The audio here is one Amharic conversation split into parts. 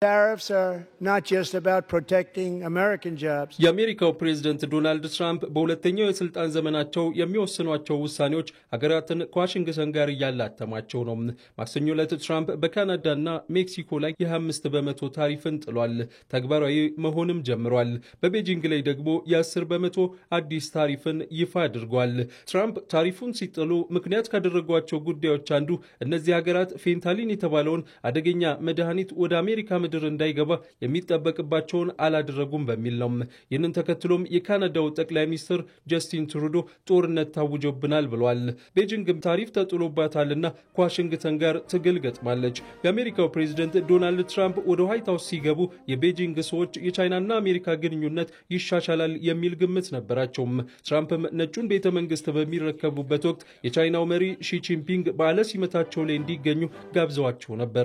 Tariffs are not just about protecting American jobs. የአሜሪካው ፕሬዝዳንት ዶናልድ ትራምፕ በሁለተኛው የስልጣን ዘመናቸው የሚወስኗቸው ውሳኔዎች ሀገራትን ከዋሽንግተን ጋር እያላተማቸው ነው። ማክሰኞ ዕለት ትራምፕ በካናዳና ሜክሲኮ ላይ የ5 በመቶ ታሪፍን ጥሏል። ተግባራዊ መሆንም ጀምሯል። በቤጂንግ ላይ ደግሞ የ10 በመቶ አዲስ ታሪፍን ይፋ አድርጓል። ትራምፕ ታሪፉን ሲጥሉ ምክንያት ካደረጓቸው ጉዳዮች አንዱ እነዚህ ሀገራት ፌንታሊን የተባለውን አደገኛ መድኃኒት ወደ አሜሪካ ምድር እንዳይገባ የሚጠበቅባቸውን አላደረጉም በሚል ነው። ይህንን ተከትሎም የካናዳው ጠቅላይ ሚኒስትር ጀስቲን ትሩዶ ጦርነት ታውጆብናል ብለዋል። ቤጂንግም ታሪፍ ተጥሎባታልና ከዋሽንግተን ጋር ትግል ገጥማለች። የአሜሪካው ፕሬዝዳንት ዶናልድ ትራምፕ ወደ ዋይት ሃውስ ሲገቡ የቤጂንግ ሰዎች የቻይናና አሜሪካ ግንኙነት ይሻሻላል የሚል ግምት ነበራቸው። ትራምፕም ነጩን ቤተ መንግስት በሚረከቡበት ወቅት የቻይናው መሪ ሺ ጂንፒንግ በዓለ ሲመታቸው ላይ እንዲገኙ ጋብዘዋቸው ነበር።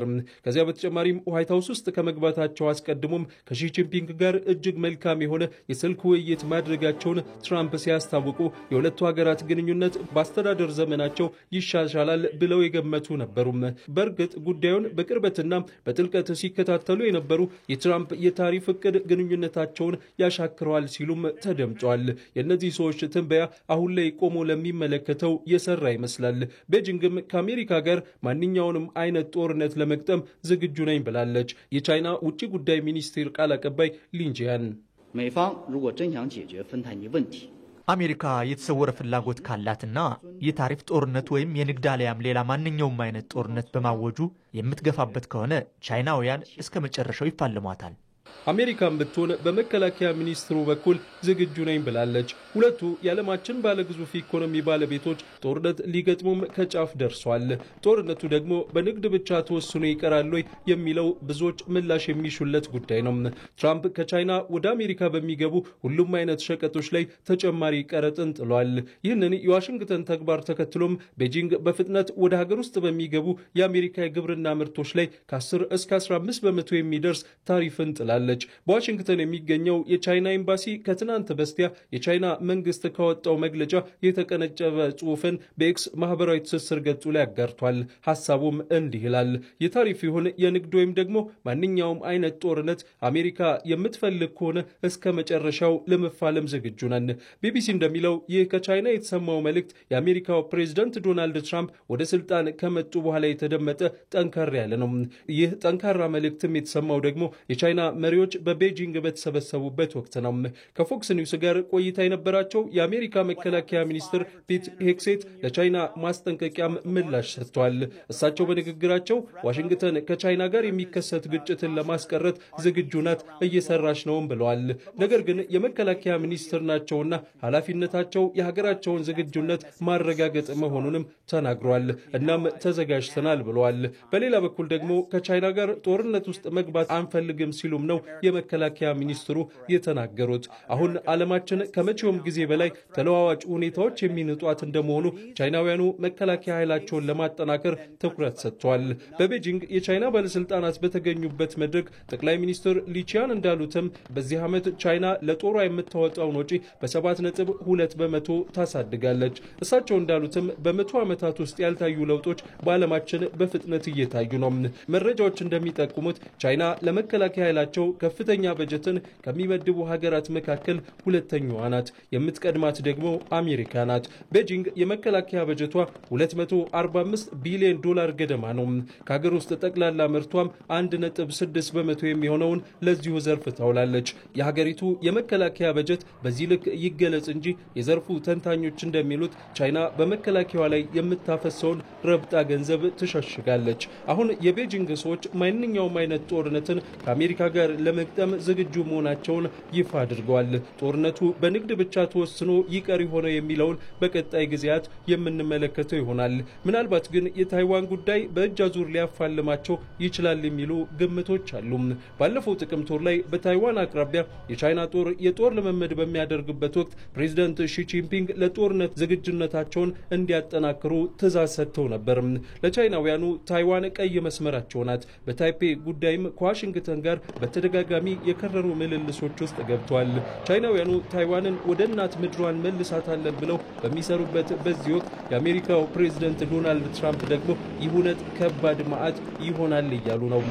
ከዚያ በተጨማሪም ዋይት ሃውስ ውስጥ ከመግባታቸው አስቀድሞም ከሺ ጂንፒንግ ጋር እጅግ መልካም የሆነ የስልክ ውይይት ማድረጋቸውን ትራምፕ ሲያስታውቁ የሁለቱ ሀገራት ግንኙነት በአስተዳደር ዘመናቸው ይሻሻላል ብለው የገመቱ ነበሩ። በእርግጥ ጉዳዩን በቅርበትና በጥልቀት ሲከታተሉ የነበሩ የትራምፕ የታሪፍ እቅድ ግንኙነታቸውን ያሻክረዋል ሲሉም ተደምጧል። የእነዚህ ሰዎች ትንበያ አሁን ላይ ቆሞ ለሚመለከተው የሰራ ይመስላል። ቤጂንግም ከአሜሪካ ጋር ማንኛውንም አይነት ጦርነት ለመግጠም ዝግጁ ነኝ ብላለች። የቻይና ውጭ ጉዳይ ሚኒስቴር ቃል አቀባይ ሊንጂያን አሜሪካ የተሰወረ ፍላጎት ካላትና የታሪፍ ጦርነት ወይም የንግድ አልያም ሌላ ማንኛውም አይነት ጦርነት በማወጁ የምትገፋበት ከሆነ ቻይናውያን እስከ መጨረሻው ይፋለሟታል። አሜሪካን ብትሆን በመከላከያ ሚኒስትሩ በኩል ዝግጁ ነኝ ብላለች። ሁለቱ የዓለማችን ባለግዙፍ ኢኮኖሚ ባለቤቶች ጦርነት ሊገጥሙም ከጫፍ ደርሷል። ጦርነቱ ደግሞ በንግድ ብቻ ተወስኖ ይቀራል ወይ የሚለው ብዙዎች ምላሽ የሚሹለት ጉዳይ ነው። ትራምፕ ከቻይና ወደ አሜሪካ በሚገቡ ሁሉም አይነት ሸቀጦች ላይ ተጨማሪ ቀረጥን ጥሏል። ይህንን የዋሽንግተን ተግባር ተከትሎም ቤጂንግ በፍጥነት ወደ ሀገር ውስጥ በሚገቡ የአሜሪካ የግብርና ምርቶች ላይ ከ10 እስከ 15 በመቶ የሚደርስ ታሪፍን ጥላለች። በዋሽንግተን የሚገኘው የቻይና ኤምባሲ ከትናንት በስቲያ የቻይና መንግስት ካወጣው መግለጫ የተቀነጨበ ጽሑፍን በኤክስ ማህበራዊ ትስስር ገጹ ላይ አጋርቷል። ሐሳቡም እንዲህ ይላል። የታሪፍ ይሁን የንግድ ወይም ደግሞ ማንኛውም አይነት ጦርነት አሜሪካ የምትፈልግ ከሆነ እስከ መጨረሻው ለመፋለም ዝግጁ ነን። ቢቢሲ እንደሚለው ይህ ከቻይና የተሰማው መልእክት የአሜሪካው ፕሬዝዳንት ዶናልድ ትራምፕ ወደ ስልጣን ከመጡ በኋላ የተደመጠ ጠንካራ ያለ ነው። ይህ ጠንካራ መልእክትም የተሰማው ደግሞ የቻይና መሪዎች በቤጂንግ በተሰበሰቡበት ወቅት ነው። ከፎክስ ኒውስ ጋር ቆይታ የነበራቸው የአሜሪካ መከላከያ ሚኒስትር ፒት ሄግሴት ለቻይና ማስጠንቀቂያም ምላሽ ሰጥተዋል። እሳቸው በንግግራቸው ዋሽንግተን ከቻይና ጋር የሚከሰት ግጭትን ለማስቀረት ዝግጁ ናት፣ እየሰራች ነውም ብለዋል። ነገር ግን የመከላከያ ሚኒስትር ናቸውና ኃላፊነታቸው የሀገራቸውን ዝግጁነት ማረጋገጥ መሆኑንም ተናግሯል። እናም ተዘጋጅተናል ብለዋል። በሌላ በኩል ደግሞ ከቻይና ጋር ጦርነት ውስጥ መግባት አንፈልግም ሲሉም ነው የመከላከያ ሚኒስትሩ የተናገሩት። አሁን ዓለማችን ከመቼውም ጊዜ በላይ ተለዋዋጭ ሁኔታዎች የሚንጧት እንደመሆኑ ቻይናውያኑ መከላከያ ኃይላቸውን ለማጠናከር ትኩረት ሰጥተዋል። በቤጂንግ የቻይና ባለስልጣናት በተገኙበት መድረክ ጠቅላይ ሚኒስትር ሊቺያን እንዳሉትም በዚህ ዓመት ቻይና ለጦሯ የምታወጣውን ወጪ በ7.2 በመቶ ታሳድጋለች። እሳቸው እንዳሉትም በመቶ ዓመታት ውስጥ ያልታዩ ለውጦች በዓለማችን በፍጥነት እየታዩ ነው። መረጃዎች እንደሚጠቁሙት ቻይና ለመከላከያ ኃይላቸው ከፍተኛ በጀትን ከሚመድቡ ሀገራት መካከል ሁለተኛዋ ናት። የምትቀድማት ደግሞ አሜሪካ ናት። ቤጂንግ የመከላከያ በጀቷ 245 ቢሊዮን ዶላር ገደማ ነው። ከሀገር ውስጥ ጠቅላላ ምርቷም 1.6 በመቶ የሚሆነውን ለዚሁ ዘርፍ ታውላለች። የሀገሪቱ የመከላከያ በጀት በዚህ ልክ ይገለጽ እንጂ የዘርፉ ተንታኞች እንደሚሉት ቻይና በመከላከያዋ ላይ የምታፈሰውን ረብጣ ገንዘብ ትሸሽጋለች። አሁን የቤጂንግ ሰዎች ማንኛውም አይነት ጦርነትን ከአሜሪካ ጋር ለመግጠም ዝግጁ መሆናቸውን ይፋ አድርገዋል። ጦርነቱ በንግድ ብቻ ተወስኖ ይቀር ሆነ የሚለውን በቀጣይ ጊዜያት የምንመለከተው ይሆናል። ምናልባት ግን የታይዋን ጉዳይ በእጅ አዙር ሊያፋልማቸው ይችላል የሚሉ ግምቶች አሉ። ባለፈው ጥቅምት ወር ላይ በታይዋን አቅራቢያ የቻይና ጦር የጦር ልምምድ በሚያደርግበት ወቅት ፕሬዝዳንት ሺ ጂንፒንግ ለጦርነት ዝግጁነታቸውን እንዲያጠናክሩ ትዕዛዝ ሰጥተው ነበር። ለቻይናውያኑ ታይዋን ቀይ መስመራቸው ናት። በታይፔ ጉዳይም ከዋሽንግተን ጋር በተደጋጋሚ የከረሩ ምልልሶች ውስጥ ገብቷል። ቻይናውያኑ ታይዋንን ወደ እናት ምድሯን መልሳታለን ብለው በሚሰሩበት በዚህ ወቅት የአሜሪካው ፕሬዝዳንት ዶናልድ ትራምፕ ደግሞ ይሁነት ከባድ ማዕት ይሆናል እያሉ ነው።